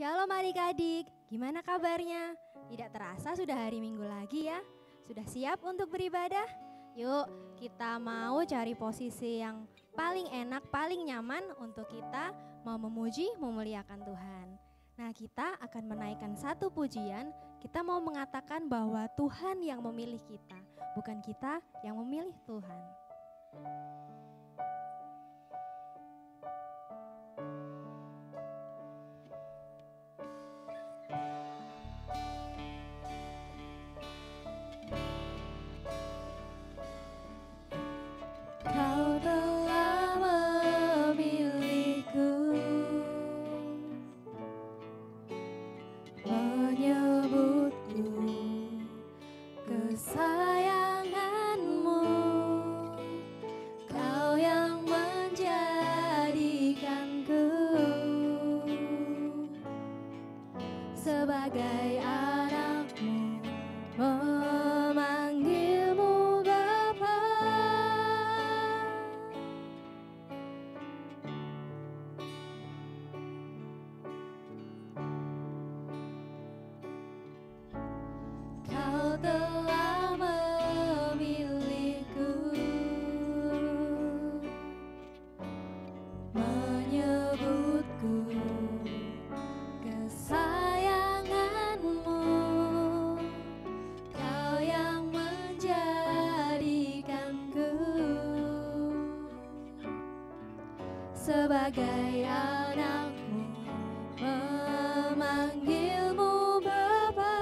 Shalom adik-adik, gimana kabarnya? Tidak terasa sudah hari Minggu lagi ya. Sudah siap untuk beribadah? Yuk kita mau cari posisi yang paling enak, paling nyaman untuk kita mau memuji, memuliakan Tuhan. Nah, kita akan menaikkan satu pujian. Kita mau mengatakan bahwa Tuhan yang memilih kita, bukan kita yang memilih Tuhan. Kau telah memilihku, menyebutku kesayanganmu. Kau yang menjadikanku sebagai anakmu, memanggilmu Bapa. Kau telah memilihku, menyebutku kesayanganmu. Kau yang menjadikanku sebagai anakmu, memanggilmu Bapa.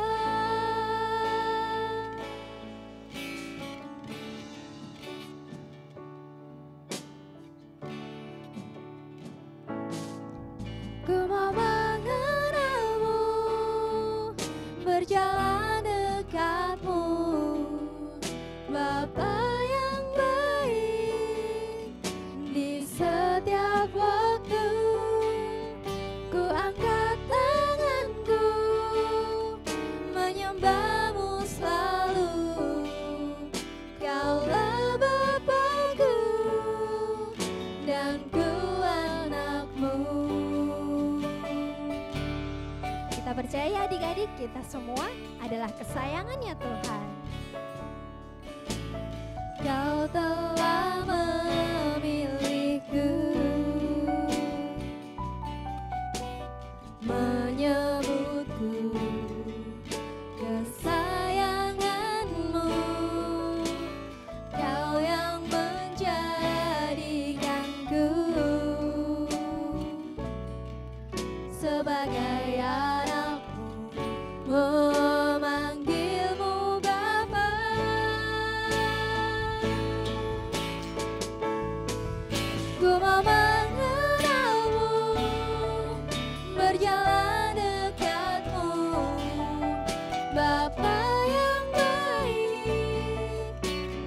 Ku mau mengenalmu, berjalan dekatmu, Bapa yang baik. Di setiap waktu ku angkat tanganku, menyembahmu selalu. Kaulah Bapakku dan ku anakmu. Kita percaya adik-adik, kita semua adalah kesayangannya Tuhan. Kau telah memilihku, menyebutku kesayanganmu. Kau yang menjadikanku sebagai anakmu, memanggilmu Bapa. Ku mau mengenalmu, berjalan dekatmu, Bapa yang baik.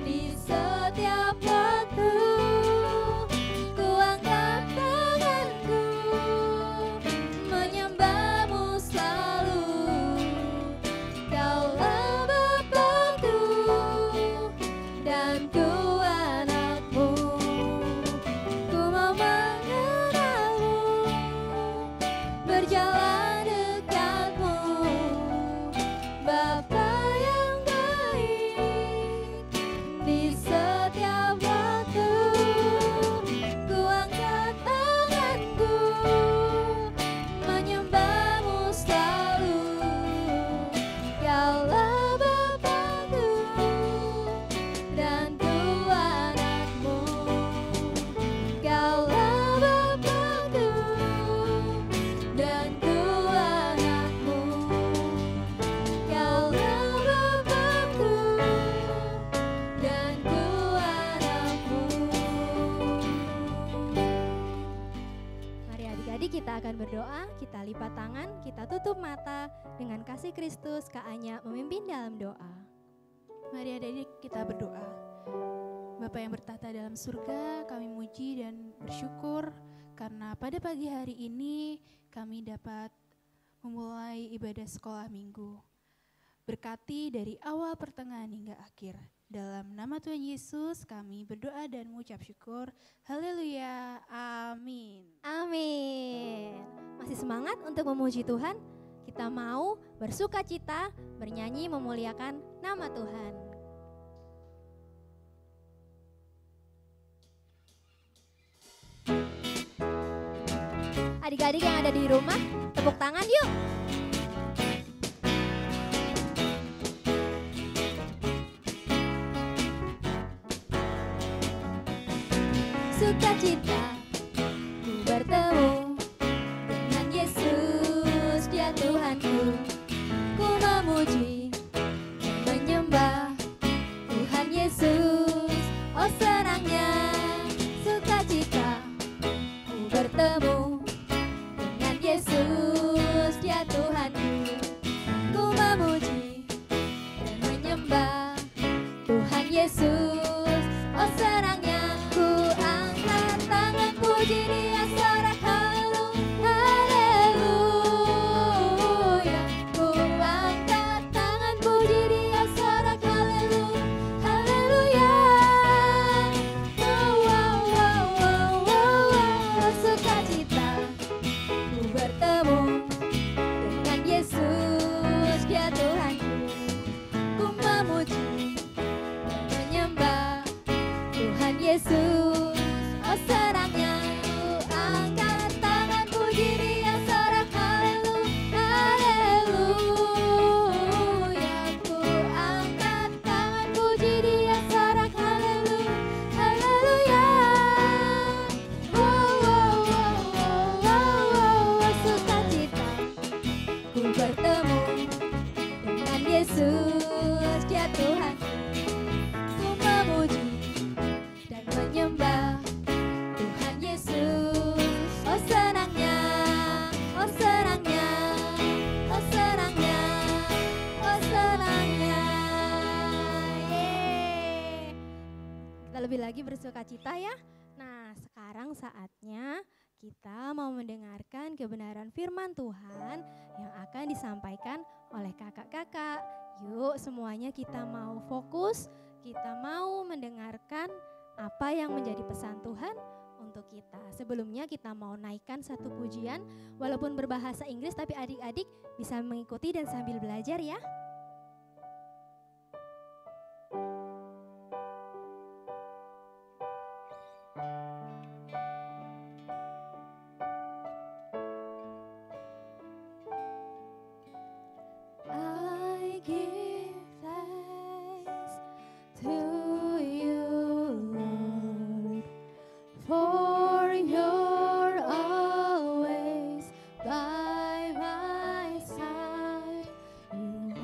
Di setiap waktu ku angkat tanganku, menyembahmu selalu. Kaulah Bapakku dan ku anakmu. Ku mau mengenalmu, berjalan dekatmu, Bapa yang baik. Di setiap waktu ku angkat tanganku, menyembahmu selalu. Kaulah Bapakku dan ku anakmu. Kaulah Bapakku dan ku anakmu. Kaulah Bapakku dan ku anakmu. Mari adik-adik kita akan berdoa, kita lipat tangan, kita tutup mata dengan kasih Kristus Kak Anya memimpin dalam doa. Mari adik-adik kita berdoa. Bapa yang bertahta dalam surga, kami muji dan bersyukur karena pada pagi hari ini kami dapat memulai ibadah sekolah minggu. Berkati dari awal pertengahan hingga akhir. Dalam nama Tuhan Yesus kami berdoa dan mengucap syukur. Haleluya. Amin. Amin. Masih semangat untuk memuji Tuhan? Kita mau bersuka cita, bernyanyi memuliakan nama Tuhan. Adik-adik yang ada di rumah, tepuk tangan yuk. Sukacita ku bertemu dengan Yesus, Dia Tuhanku. Ku memuji dan menyembah Tuhan Yesus. Oh senangnya sukacita ku bertemu dengan Yesus, Dia Tuhanku. Ku memuji dan menyembah Tuhan Yesus. Oh senangnya ku angkat tangan puji Dia sorak haleluya. Ku angkat tangan puji Dia sorak haleluya. Sukacita ku bertemu dengan Yesus, Dia Tuhanku. Ku memuji dan menyembah Tuhan Yesus. Oh senangnya ku angkat tangan puji Dia sorak haleluya. Ku angkat tangan puji Dia sorak haleluya. Sukacita ku bertemu dengan Yesus, Dia Tuhanku. Ku memuji dan menyembah Tuhan Yesus. Oh senangnya, oh senangnya, oh senangnya, oh senangnya. Yeay. Kita lebih lagi bersukacita ya. Nah, sekarang saatnya kita mau mendengarkan kebenaran firman Tuhan yang akan disampaikan oleh kakak-kakak. Yuk semuanya kita mau fokus, kita mau mendengarkan apa yang menjadi pesan Tuhan untuk kita. Sebelumnya kita mau naikkan satu pujian walaupun berbahasa Inggris, tapi adik-adik bisa mengikuti dan sambil belajar ya. I give thanks to you, Lord, for you're always by my side. You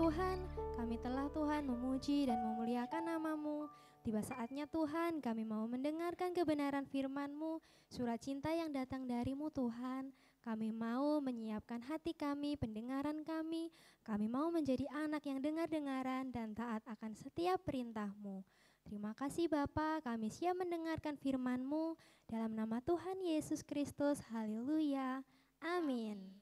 Tuhan, kami telah Tuhan memuji dan memuliakan nama-Mu. Tiba saatnya Tuhan, kami mau mendengarkan kebenaran firman-Mu, surat cinta yang datang dari-Mu Tuhan. Kami mau menyiapkan hati kami, pendengaran kami. Kami mau menjadi anak yang dengar-dengaran dan taat akan setiap perintah-Mu. Terima kasih Bapa, kami siap mendengarkan firman-Mu. Dalam nama Tuhan Yesus Kristus, haleluya, amin.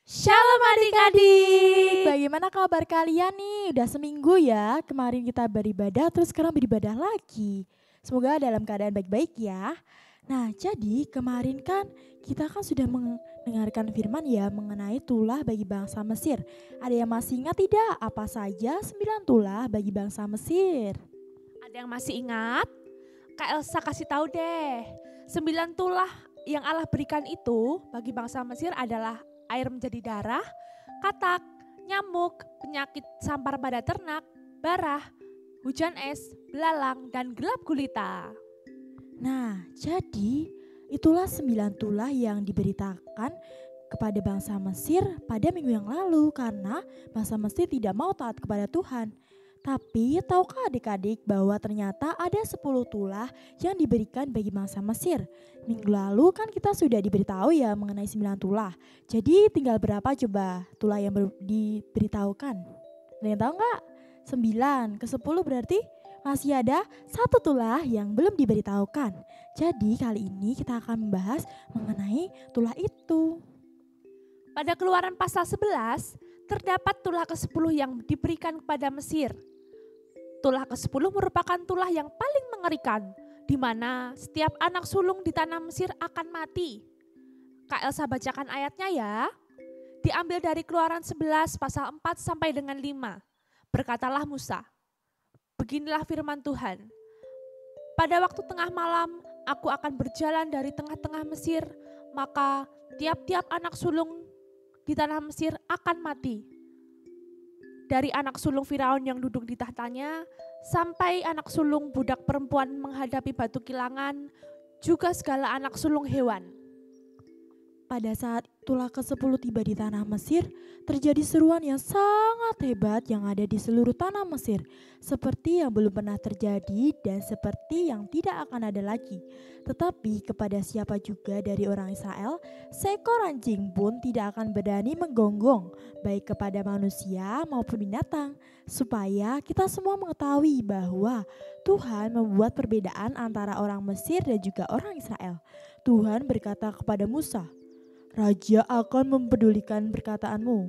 Shalom adik-adik, bagaimana kabar kalian nih? Udah seminggu ya, kemarin kita beribadah terus sekarang beribadah lagi. Semoga dalam keadaan baik-baik ya. Nah jadi kemarin kan kita kan sudah mendengarkan firman ya mengenai tulah bagi bangsa Mesir. Ada yang masih ingat tidak apa saja 9 tulah bagi bangsa Mesir? Ada yang masih ingat? Kak Elsa kasih tahu deh. 9 tulah yang Allah berikan itu bagi bangsa Mesir adalah air menjadi darah, katak, nyamuk, penyakit sampar pada ternak, barah, hujan es, belalang, dan gelap gulita. Nah jadi itulah 9 tulah yang diberitakan kepada bangsa Mesir pada minggu yang lalu karena bangsa Mesir tidak mau taat kepada Tuhan. Tapi tahukah adik-adik bahwa ternyata ada 10 tulah yang diberikan bagi bangsa Mesir. Minggu lalu kan kita sudah diberitahu ya mengenai 9 tulah. Jadi tinggal berapa coba tulah yang diberitahukan? Ada yang tahu nggak? 9 ke 10 berarti masih ada 1 tulah yang belum diberitahukan. Jadi kali ini kita akan membahas mengenai tulah itu. Pada Keluaran pasal 11 terdapat tulah ke-10 yang diberikan kepada Mesir. Tulah ke-10 merupakan tulah yang paling mengerikan, di mana setiap anak sulung di tanah Mesir akan mati. Kak Elsa bacakan ayatnya ya. Diambil dari Keluaran 11 pasal 4 sampai dengan 5. Berkatalah Musa, beginilah firman Tuhan. Pada waktu tengah malam, aku akan berjalan dari tengah-tengah Mesir, maka tiap-tiap anak sulung di tanah Mesir akan mati. Dari anak sulung Firaun yang duduk di tahtanya, sampai anak sulung budak perempuan menghadapi batu kilangan, juga segala anak sulung hewan. Pada saat tulah ke-10 tiba di tanah Mesir, terjadi seruan yang sangat hebat yang ada di seluruh tanah Mesir, seperti yang belum pernah terjadi dan seperti yang tidak akan ada lagi. Tetapi kepada siapa juga dari orang Israel, seekor anjing pun tidak akan berani menggonggong, baik kepada manusia maupun binatang, supaya kita semua mengetahui bahwa Tuhan membuat perbedaan antara orang Mesir dan juga orang Israel. Tuhan berkata kepada Musa, Raja akan mempedulikan perkataanmu.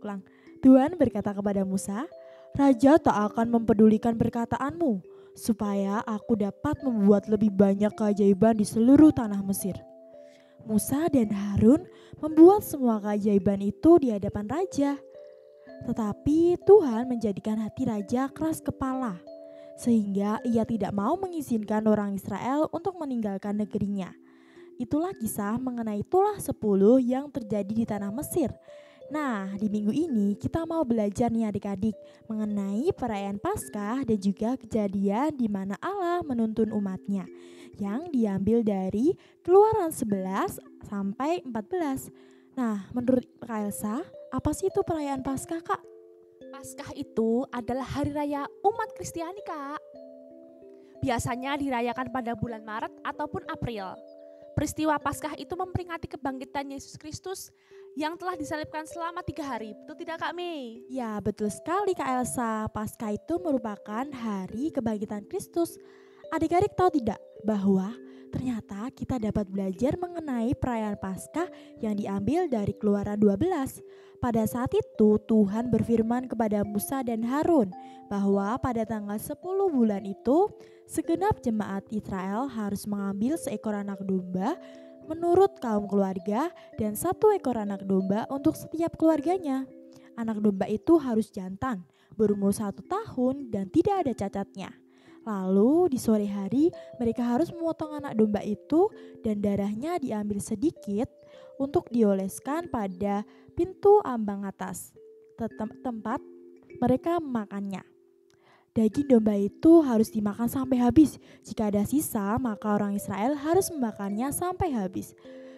Ulang. Tuhan berkata kepada Musa, Raja tak akan mempedulikan perkataanmu, supaya aku dapat membuat lebih banyak keajaiban di seluruh tanah Mesir. Musa dan Harun membuat semua keajaiban itu di hadapan raja. Tetapi Tuhan menjadikan hati raja keras kepala, sehingga ia tidak mau mengizinkan orang Israel untuk meninggalkan negerinya. Itulah kisah mengenai tulah 10 yang terjadi di tanah Mesir. Nah, di minggu ini kita mau belajar nih adik-adik mengenai perayaan Paskah dan juga kejadian di mana Allah menuntun umatnya yang diambil dari Keluaran 11 sampai 14. Nah, menurut Kak Elsa, apa sih itu perayaan Paskah, Kak? Paskah itu adalah hari raya umat Kristiani, Kak. Biasanya dirayakan pada bulan Maret ataupun April. Peristiwa Paskah itu memperingati kebangkitan Yesus Kristus yang telah disalibkan selama 3 hari. Betul tidak Kak Mei? Ya betul sekali Kak Elsa, Paskah itu merupakan hari kebangkitan Kristus. Adik-adik tahu tidak bahwa ternyata kita dapat belajar mengenai perayaan Paskah yang diambil dari Keluaran 12. Pada saat itu Tuhan berfirman kepada Musa dan Harun bahwa pada tanggal 10 bulan itu segenap jemaat Israel harus mengambil seekor anak domba menurut kaum keluarga dan 1 ekor anak domba untuk setiap keluarganya. Anak domba itu harus jantan, berumur 1 tahun dan tidak ada cacatnya. Lalu di sore hari mereka harus memotong anak domba itu dan darahnya diambil sedikit untuk dioleskan pada pintu ambang atas, tempat mereka memakannya. Daging domba itu harus dimakan sampai habis. Jika ada sisa, maka orang Israel harus memakannya sampai habis.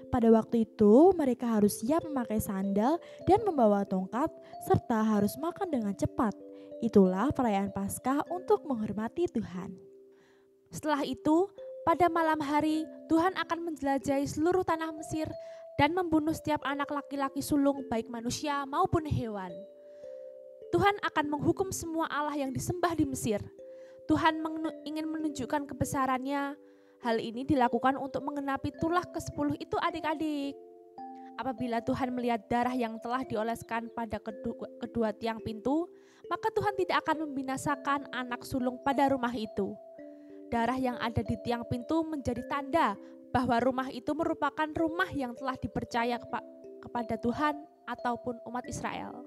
Pada waktu itu, mereka harus siap memakai sandal dan membawa tongkat, serta harus makan dengan cepat. Itulah perayaan Paskah untuk menghormati Tuhan. Setelah itu, pada malam hari Tuhan akan menjelajahi seluruh tanah Mesir dan membunuh setiap anak laki-laki sulung baik manusia maupun hewan. Tuhan akan menghukum semua Allah yang disembah di Mesir. Tuhan ingin menunjukkan kebesarannya. Hal ini dilakukan untuk mengenapi tulah ke-10 itu adik-adik. Apabila Tuhan melihat darah yang telah dioleskan pada kedua tiang pintu, maka Tuhan tidak akan membinasakan anak sulung pada rumah itu. Darah yang ada di tiang pintu menjadi tanda bahwa rumah itu merupakan rumah yang telah dipercaya kepada Tuhan ataupun umat Israel.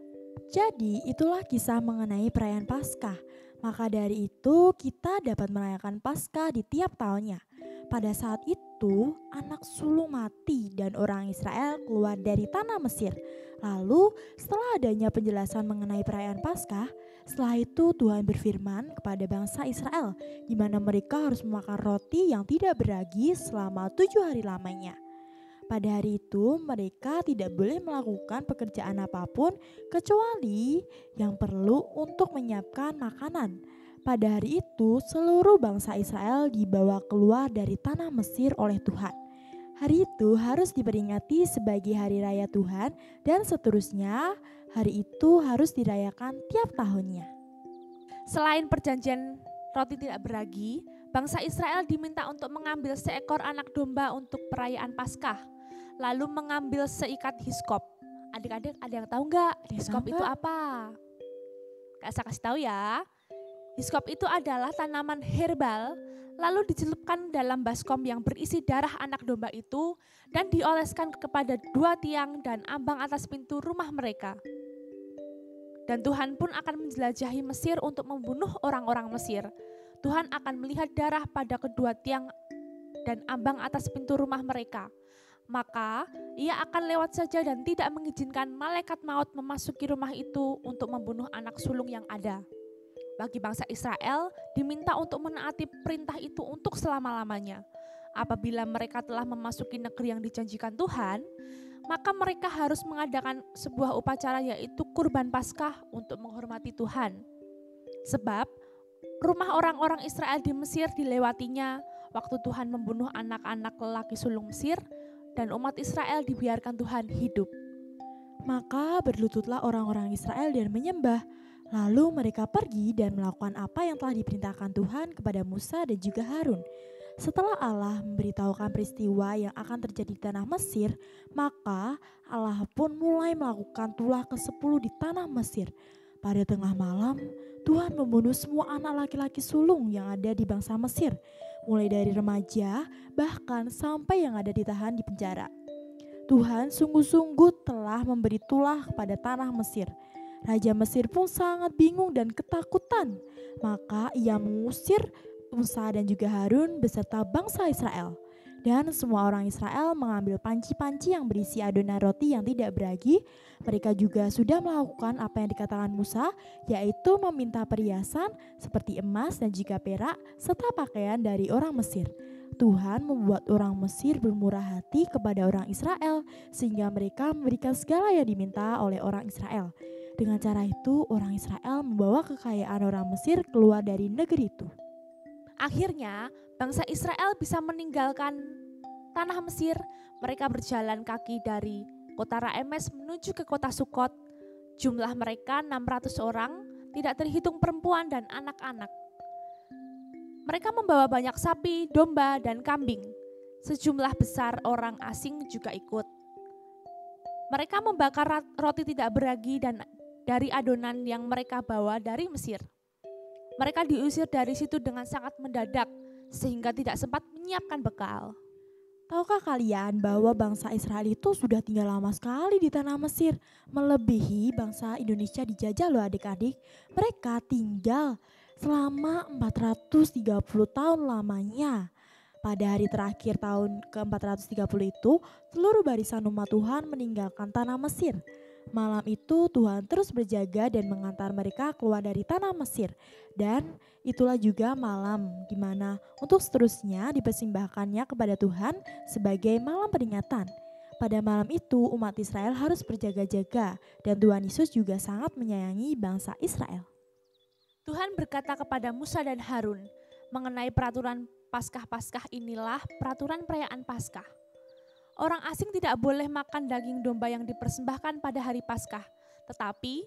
Jadi itulah kisah mengenai perayaan Paskah. Maka dari itu kita dapat merayakan Paskah di tiap tahunnya. Pada saat itu anak sulung mati dan orang Israel keluar dari tanah Mesir. Lalu setelah adanya penjelasan mengenai perayaan Paskah, setelah itu Tuhan berfirman kepada bangsa Israel di mana mereka harus memakan roti yang tidak beragi selama 7 hari lamanya. Pada hari itu mereka tidak boleh melakukan pekerjaan apapun kecuali yang perlu untuk menyiapkan makanan. Pada hari itu seluruh bangsa Israel dibawa keluar dari tanah Mesir oleh Tuhan. Hari itu harus diperingati sebagai hari raya Tuhan dan seterusnya hari itu harus dirayakan tiap tahunnya. Selain perjanjian roti tidak beragi, bangsa Israel diminta untuk mengambil seekor anak domba untuk perayaan Paskah. Lalu mengambil seikat hiskop. Adik-adik ada yang tahu nggak hiskop itu apa? Saya kasih tahu ya. Hiskop itu adalah tanaman herbal, lalu dicelupkan dalam baskom yang berisi darah anak domba itu dan dioleskan kepada 2 tiang dan ambang atas pintu rumah mereka. Dan Tuhan pun akan menjelajahi Mesir untuk membunuh orang-orang Mesir. Tuhan akan melihat darah pada kedua tiang dan ambang atas pintu rumah mereka. Maka ia akan lewat saja dan tidak mengizinkan malaikat maut memasuki rumah itu untuk membunuh anak sulung yang ada. Bagi bangsa Israel diminta untuk menaati perintah itu untuk selama-lamanya. Apabila mereka telah memasuki negeri yang dijanjikan Tuhan, maka mereka harus mengadakan sebuah upacara yaitu kurban Paskah untuk menghormati Tuhan. Sebab rumah orang-orang Israel di Mesir dilewatinya waktu Tuhan membunuh anak-anak lelaki sulung Mesir, dan umat Israel dibiarkan Tuhan hidup. Maka berlututlah orang-orang Israel dan menyembah. Lalu mereka pergi dan melakukan apa yang telah diperintahkan Tuhan kepada Musa dan juga Harun. Setelah Allah memberitahukan peristiwa yang akan terjadi di tanah Mesir, maka Allah pun mulai melakukan tulah ke-10 di tanah Mesir. Pada tengah malam, Tuhan membunuh semua anak laki-laki sulung yang ada di bangsa Mesir, mulai dari remaja bahkan sampai yang ada ditahan di penjara. Tuhan sungguh-sungguh telah memberi tulah kepada tanah Mesir. Raja Mesir pun sangat bingung dan ketakutan. Maka ia mengusir Musa dan juga Harun beserta bangsa Israel. Dan semua orang Israel mengambil panci-panci yang berisi adonan roti yang tidak beragi. Mereka juga sudah melakukan apa yang dikatakan Musa, yaitu meminta perhiasan seperti emas dan juga perak, serta pakaian dari orang Mesir. Tuhan membuat orang Mesir bermurah hati kepada orang Israel, sehingga mereka memberikan segala yang diminta oleh orang Israel. Dengan cara itu, orang Israel membawa kekayaan orang Mesir keluar dari negeri itu. Akhirnya, bangsa Israel bisa meninggalkan tanah Mesir. Mereka berjalan kaki dari kota Raemes menuju ke kota Sukot. Jumlah mereka 600 orang, tidak terhitung perempuan dan anak-anak. Mereka membawa banyak sapi, domba, dan kambing. Sejumlah besar orang asing juga ikut. Mereka membakar roti tidak beragi dan dari adonan yang mereka bawa dari Mesir. Mereka diusir dari situ dengan sangat mendadak, sehingga tidak sempat menyiapkan bekal. Tahukah kalian bahwa bangsa Israel itu sudah tinggal lama sekali di tanah Mesir, melebihi bangsa Indonesia dijajah loh adik-adik. Mereka tinggal selama 430 tahun lamanya. Pada hari terakhir tahun ke-430 itu, seluruh barisan umat Tuhan meninggalkan tanah Mesir. Malam itu Tuhan terus berjaga dan mengantar mereka keluar dari tanah Mesir. Dan itulah juga malam di mana untuk seterusnya dipersembahkannya kepada Tuhan sebagai malam peringatan. Pada malam itu umat Israel harus berjaga-jaga dan Tuhan Yesus juga sangat menyayangi bangsa Israel. Tuhan berkata kepada Musa dan Harun, mengenai peraturan Paskah-Paskah inilah peraturan perayaan Paskah. Orang asing tidak boleh makan daging domba yang dipersembahkan pada hari Paskah, tetapi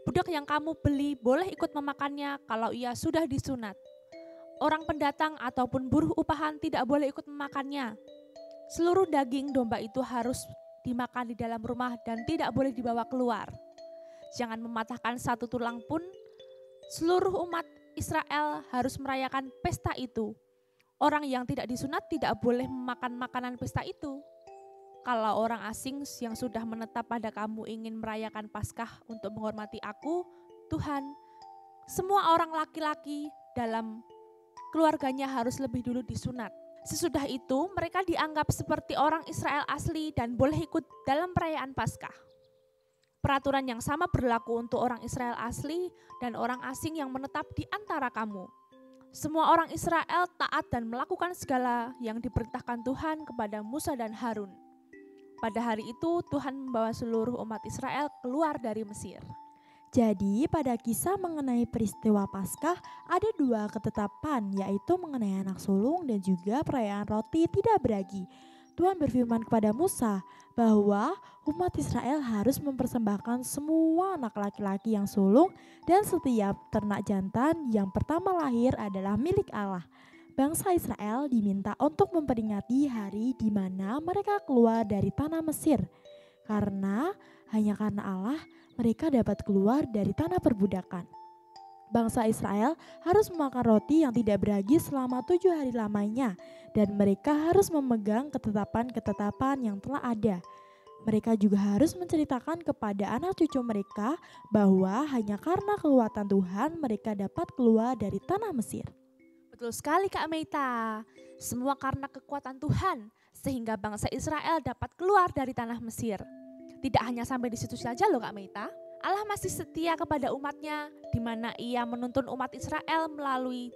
budak yang kamu beli boleh ikut memakannya kalau ia sudah disunat. Orang pendatang ataupun buruh upahan tidak boleh ikut memakannya. Seluruh daging domba itu harus dimakan di dalam rumah dan tidak boleh dibawa keluar. Jangan mematahkan satu tulang pun. Seluruh umat Israel harus merayakan pesta itu. Orang yang tidak disunat tidak boleh memakan makanan pesta itu. Kalau orang asing yang sudah menetap pada kamu ingin merayakan Paskah untuk menghormati aku, Tuhan, semua orang laki-laki dalam keluarganya harus lebih dulu disunat. Sesudah itu mereka dianggap seperti orang Israel asli dan boleh ikut dalam perayaan Paskah. Peraturan yang sama berlaku untuk orang Israel asli dan orang asing yang menetap di antara kamu. Semua orang Israel taat dan melakukan segala yang diperintahkan Tuhan kepada Musa dan Harun. Pada hari itu Tuhan membawa seluruh umat Israel keluar dari Mesir. Jadi pada kisah mengenai peristiwa Paskah ada dua ketetapan, yaitu mengenai anak sulung dan juga perayaan roti tidak beragi. Tuhan berfirman kepada Musa bahwa umat Israel harus mempersembahkan semua anak laki-laki yang sulung dan setiap ternak jantan yang pertama lahir adalah milik Allah. Bangsa Israel diminta untuk memperingati hari di mana mereka keluar dari tanah Mesir. Hanya karena Allah mereka dapat keluar dari tanah perbudakan. Bangsa Israel harus memakan roti yang tidak beragi selama 7 hari lamanya dan mereka harus memegang ketetapan-ketetapan yang telah ada. Mereka juga harus menceritakan kepada anak cucu mereka bahwa hanya karena kekuatan Tuhan mereka dapat keluar dari tanah Mesir. Betul sekali Kak Meita, semua karena kekuatan Tuhan sehingga bangsa Israel dapat keluar dari tanah Mesir. Tidak hanya sampai di situ saja loh Kak Meita, Allah masih setia kepada umatnya di mana ia menuntun umat Israel melalui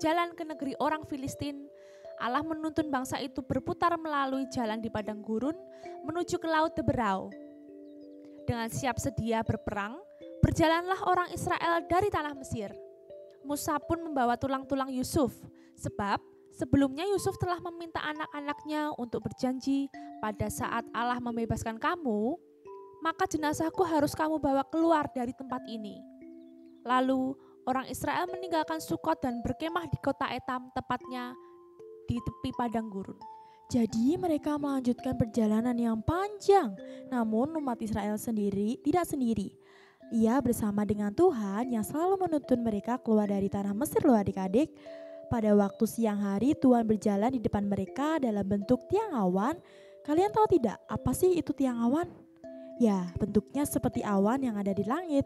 jalan ke negeri orang Filistin. Allah menuntun bangsa itu berputar melalui jalan di padang gurun menuju ke laut Teberau. Dengan siap sedia berperang, berjalanlah orang Israel dari tanah Mesir. Musa pun membawa tulang-tulang Yusuf, sebab sebelumnya Yusuf telah meminta anak-anaknya untuk berjanji pada saat Allah membebaskan kamu, maka jenazahku harus kamu bawa keluar dari tempat ini. Lalu orang Israel meninggalkan Sukot dan berkemah di kota Etam, tepatnya di tepi padang gurun. Jadi mereka melanjutkan perjalanan yang panjang, namun umat Israel sendiri tidak sendiri. Ia bersama dengan Tuhan yang selalu menuntun mereka keluar dari tanah Mesir loh adik-adik. Pada waktu siang hari Tuhan berjalan di depan mereka dalam bentuk tiang awan. Kalian tahu tidak apa sih itu tiang awan? Ya, bentuknya seperti awan yang ada di langit.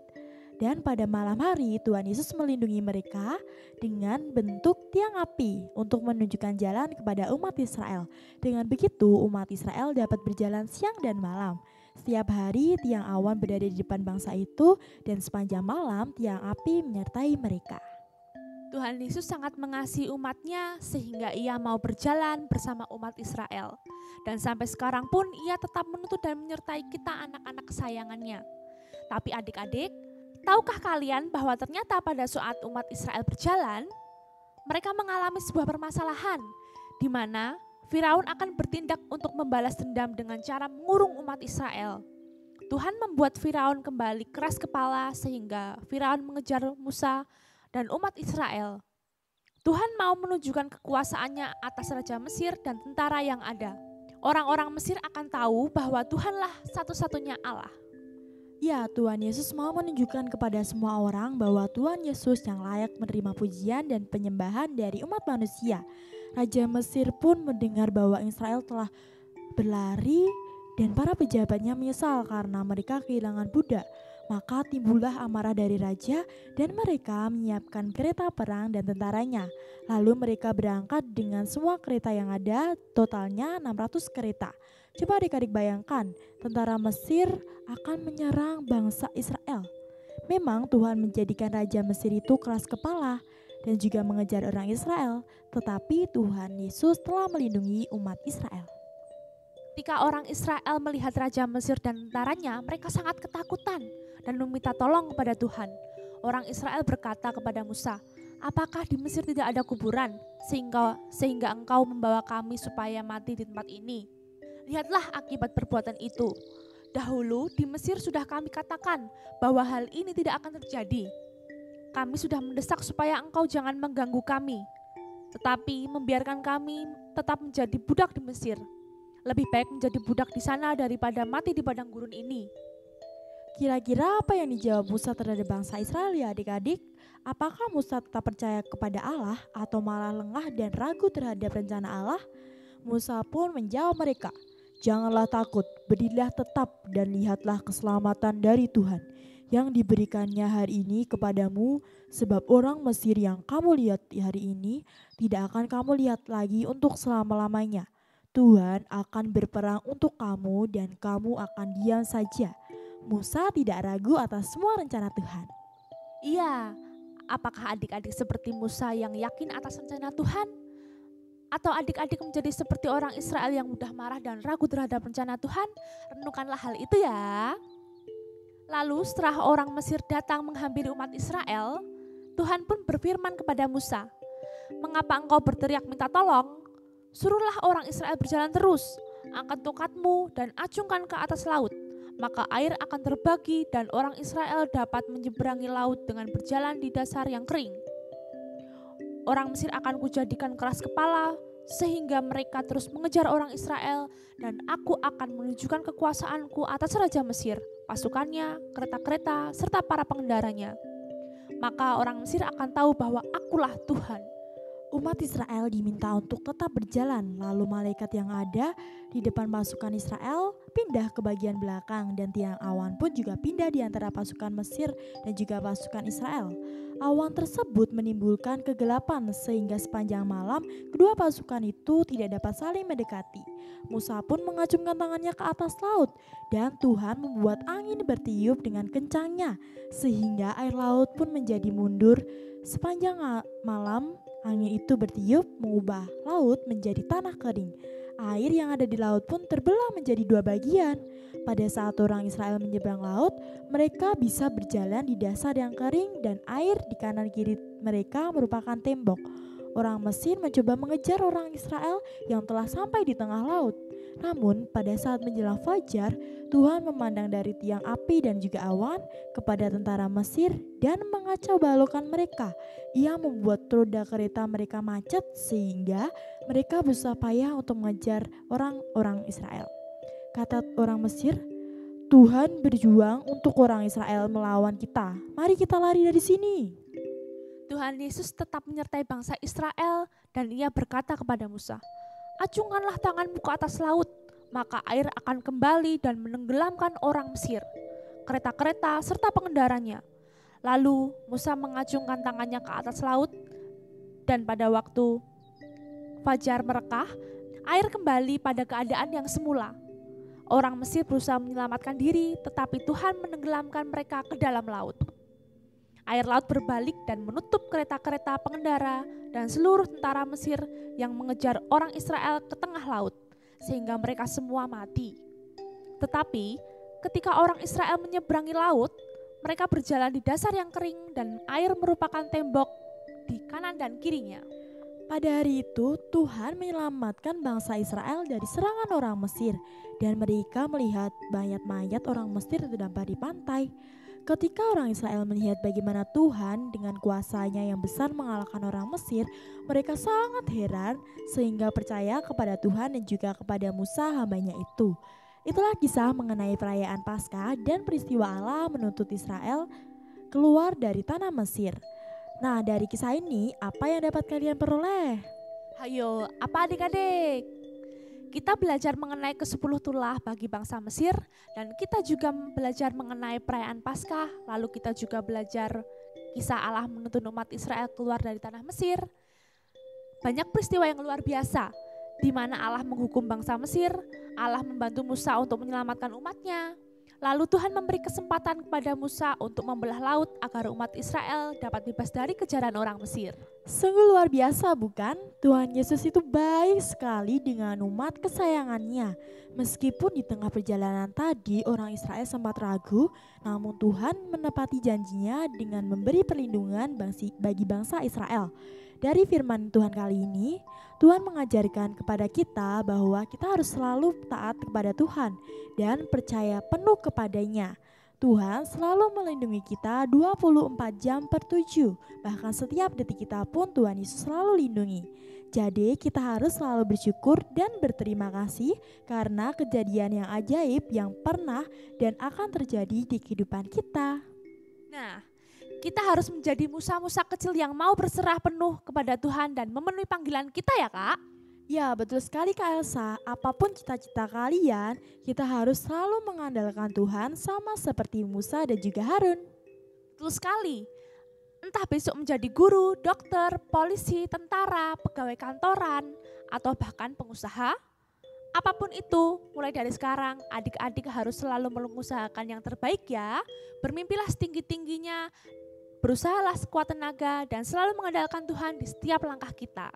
Dan pada malam hari Tuhan Yesus melindungi mereka dengan bentuk tiang api untuk menunjukkan jalan kepada umat Israel. Dengan begitu umat Israel dapat berjalan siang dan malam. Setiap hari tiang awan berada di depan bangsa itu dan sepanjang malam tiang api menyertai mereka. Tuhan Yesus sangat mengasihi umatnya sehingga ia mau berjalan bersama umat Israel. Dan sampai sekarang pun ia tetap menuntun dan menyertai kita anak-anak kesayangannya. Tapi adik-adik, tahukah kalian bahwa ternyata pada saat umat Israel berjalan, mereka mengalami sebuah permasalahan di mana Firaun akan bertindak untuk membalas dendam dengan cara mengurung umat Israel. Tuhan membuat Firaun kembali keras kepala sehingga Firaun mengejar Musa dan umat Israel. Tuhan mau menunjukkan kekuasaannya atas Raja Mesir dan tentara yang ada. Orang-orang Mesir akan tahu bahwa Tuhanlah satu-satunya Allah. Ya, Tuhan Yesus mau menunjukkan kepada semua orang bahwa Tuhan Yesus yang layak menerima pujian dan penyembahan dari umat manusia. Raja Mesir pun mendengar bahwa Israel telah berlari dan para pejabatnya menyesal karena mereka kehilangan budak. Maka timbullah amarah dari raja dan mereka menyiapkan kereta perang dan tentaranya. Lalu mereka berangkat dengan semua kereta yang ada, totalnya 600 kereta. Coba adik-adik bayangkan, tentara Mesir akan menyerang bangsa Israel. Memang Tuhan menjadikan Raja Mesir itu keras kepala dan juga mengejar orang Israel, tetapi Tuhan Yesus telah melindungi umat Israel. Ketika orang Israel melihat Raja Mesir dan tentaranya, mereka sangat ketakutan dan meminta tolong kepada Tuhan. Orang Israel berkata kepada Musa, "Apakah di Mesir tidak ada kuburan sehingga engkau membawa kami supaya mati di tempat ini? Lihatlah akibat perbuatan itu. Dahulu di Mesir sudah kami katakan bahwa hal ini tidak akan terjadi. Kami sudah mendesak supaya engkau jangan mengganggu kami, tetapi membiarkan kami tetap menjadi budak di Mesir. Lebih baik menjadi budak di sana daripada mati di padang gurun ini." Kira-kira apa yang dijawab Musa terhadap bangsa Israel ya adik-adik? Apakah Musa tetap percaya kepada Allah atau malah lengah dan ragu terhadap rencana Allah? Musa pun menjawab mereka, "Janganlah takut, berdirilah tetap dan lihatlah keselamatan dari Tuhan yang diberikannya hari ini kepadamu, sebab orang Mesir yang kamu lihat hari ini tidak akan kamu lihat lagi untuk selama-lamanya. Tuhan akan berperang untuk kamu dan kamu akan diam saja." Musa tidak ragu atas semua rencana Tuhan. Iya, apakah adik-adik seperti Musa yang yakin atas rencana Tuhan? Atau adik-adik menjadi seperti orang Israel yang mudah marah dan ragu terhadap rencana Tuhan? Renungkanlah hal itu ya. Lalu setelah orang Mesir datang menghampiri umat Israel, Tuhan pun berfirman kepada Musa, "Mengapa engkau berteriak minta tolong? Suruhlah orang Israel berjalan terus, angkat tongkatmu dan acungkan ke atas laut. Maka air akan terbagi dan orang Israel dapat menyeberangi laut dengan berjalan di dasar yang kering. Orang Mesir akan kujadikan keras kepala sehingga mereka terus mengejar orang Israel, dan aku akan menunjukkan kekuasaanku atas Raja Mesir, pasukannya, kereta-kereta, serta para pengendaranya. Maka orang Mesir akan tahu bahwa akulah Tuhan." Umat Israel diminta untuk tetap berjalan, lalu malaikat yang ada di depan pasukan Israel pindah ke bagian belakang dan tiang awan pun juga pindah di antara pasukan Mesir dan juga pasukan Israel. Awan tersebut menimbulkan kegelapan sehingga sepanjang malam kedua pasukan itu tidak dapat saling mendekati. Musa pun mengacungkan tangannya ke atas laut dan Tuhan membuat angin bertiup dengan kencangnya sehingga air laut pun menjadi mundur. Sepanjang malam angin itu bertiup mengubah laut menjadi tanah kering. Air yang ada di laut pun terbelah menjadi dua bagian. Pada saat orang Israel menyeberang laut, mereka bisa berjalan di dasar yang kering dan air di kanan kiri mereka merupakan tembok. Orang Mesir mencoba mengejar orang Israel yang telah sampai di tengah laut. Namun pada saat menjelang fajar, Tuhan memandang dari tiang api dan juga awan kepada tentara Mesir dan mengacau balukan mereka. Ia membuat roda kereta mereka macet sehingga mereka berusaha payah untuk mengejar orang-orang Israel. Kata orang Mesir, "Tuhan berjuang untuk orang Israel melawan kita. Mari kita lari dari sini." Tuhan Yesus tetap menyertai bangsa Israel dan ia berkata kepada Musa, "Acungkanlah tanganmu ke atas laut, maka air akan kembali dan menenggelamkan orang Mesir, kereta-kereta serta pengendaranya." Lalu Musa mengacungkan tangannya ke atas laut dan pada waktu fajar merekah, air kembali pada keadaan yang semula. Orang Mesir berusaha menyelamatkan diri, tetapi Tuhan menenggelamkan mereka ke dalam laut. Air laut berbalik dan menutup kereta-kereta pengendara dan seluruh tentara Mesir yang mengejar orang Israel ke tengah laut, sehingga mereka semua mati. Tetapi ketika orang Israel menyeberangi laut, mereka berjalan di dasar yang kering dan air merupakan tembok di kanan dan kirinya. Pada hari itu Tuhan menyelamatkan bangsa Israel dari serangan orang Mesir dan mereka melihat mayat-mayat orang Mesir terdampar di pantai. Ketika orang Israel melihat bagaimana Tuhan dengan kuasanya yang besar mengalahkan orang Mesir, mereka sangat heran sehingga percaya kepada Tuhan dan juga kepada Musa hambanya itu. Itulah kisah mengenai perayaan Paskah dan peristiwa Allah menuntut Israel keluar dari tanah Mesir. Nah, dari kisah ini apa yang dapat kalian peroleh? Hayo, apa adik-adik? Kita belajar mengenai ke-10 tulah bagi bangsa Mesir, dan kita juga belajar mengenai perayaan Paskah, lalu kita juga belajar kisah Allah menuntun umat Israel keluar dari tanah Mesir. Banyak peristiwa yang luar biasa, di mana Allah menghukum bangsa Mesir, Allah membantu Musa untuk menyelamatkan umatnya. Lalu Tuhan memberi kesempatan kepada Musa untuk membelah laut agar umat Israel dapat bebas dari kejaran orang Mesir. Sungguh luar biasa bukan? Tuhan Yesus itu baik sekali dengan umat kesayangannya. Meskipun di tengah perjalanan tadi orang Israel sempat ragu, namun Tuhan menepati janjinya dengan memberi perlindungan bagi bangsa Israel. Dari firman Tuhan kali ini, Tuhan mengajarkan kepada kita bahwa kita harus selalu taat kepada Tuhan dan percaya penuh kepadanya. Tuhan selalu melindungi kita 24 jam per 7, bahkan setiap detik kita pun Tuhan Yesus selalu lindungi. Jadi kita harus selalu bersyukur dan berterima kasih karena kejadian yang ajaib yang pernah dan akan terjadi di kehidupan kita. Nah, kita harus menjadi Musa-Musa kecil yang mau berserah penuh kepada Tuhan dan memenuhi panggilan kita ya Kak. Ya betul sekali Kak Elsa, apapun cita-cita kalian, kita harus selalu mengandalkan Tuhan sama seperti Musa dan juga Harun. Betul sekali. Entah besok menjadi guru, dokter, polisi, tentara, pegawai kantoran, atau bahkan pengusaha, apapun itu, mulai dari sekarang adik-adik harus selalu mengusahakan yang terbaik ya. Bermimpilah setinggi-tingginya, berusahalah sekuat tenaga dan selalu mengandalkan Tuhan di setiap langkah kita.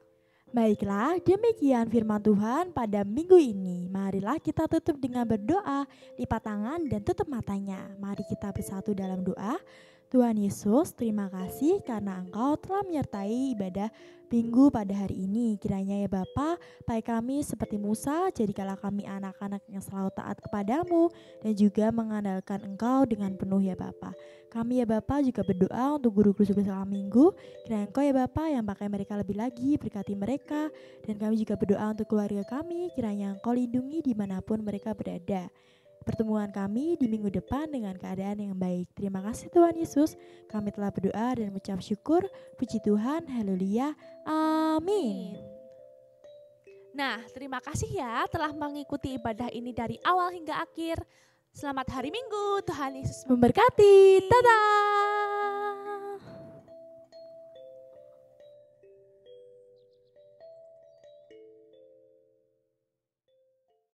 Baiklah, demikian firman Tuhan pada minggu ini. Marilah kita tutup dengan berdoa, lipat tangan dan tutup matanya. Mari kita bersatu dalam doa. Tuhan Yesus, terima kasih karena Engkau telah menyertai ibadah minggu pada hari ini. Kiranya ya Bapa, baik kami seperti Musa, jadikanlah kami anak-anak yang selalu taat kepadamu dan juga mengandalkan Engkau dengan penuh ya Bapa. Kami ya Bapa juga berdoa untuk guru-guru selama minggu. Kiranya Engkau ya Bapa yang pakai mereka lebih lagi, berkati mereka. Dan kami juga berdoa untuk keluarga kami, kiranya Engkau lindungi dimanapun mereka berada. Pertemuan kami di minggu depan dengan keadaan yang baik. Terima kasih Tuhan Yesus. Kami telah berdoa dan mengucap syukur. Puji Tuhan. Haleluya. Amin. Nah, terima kasih ya telah mengikuti ibadah ini dari awal hingga akhir. Selamat hari Minggu. Tuhan Yesus Memberkati. Dadah.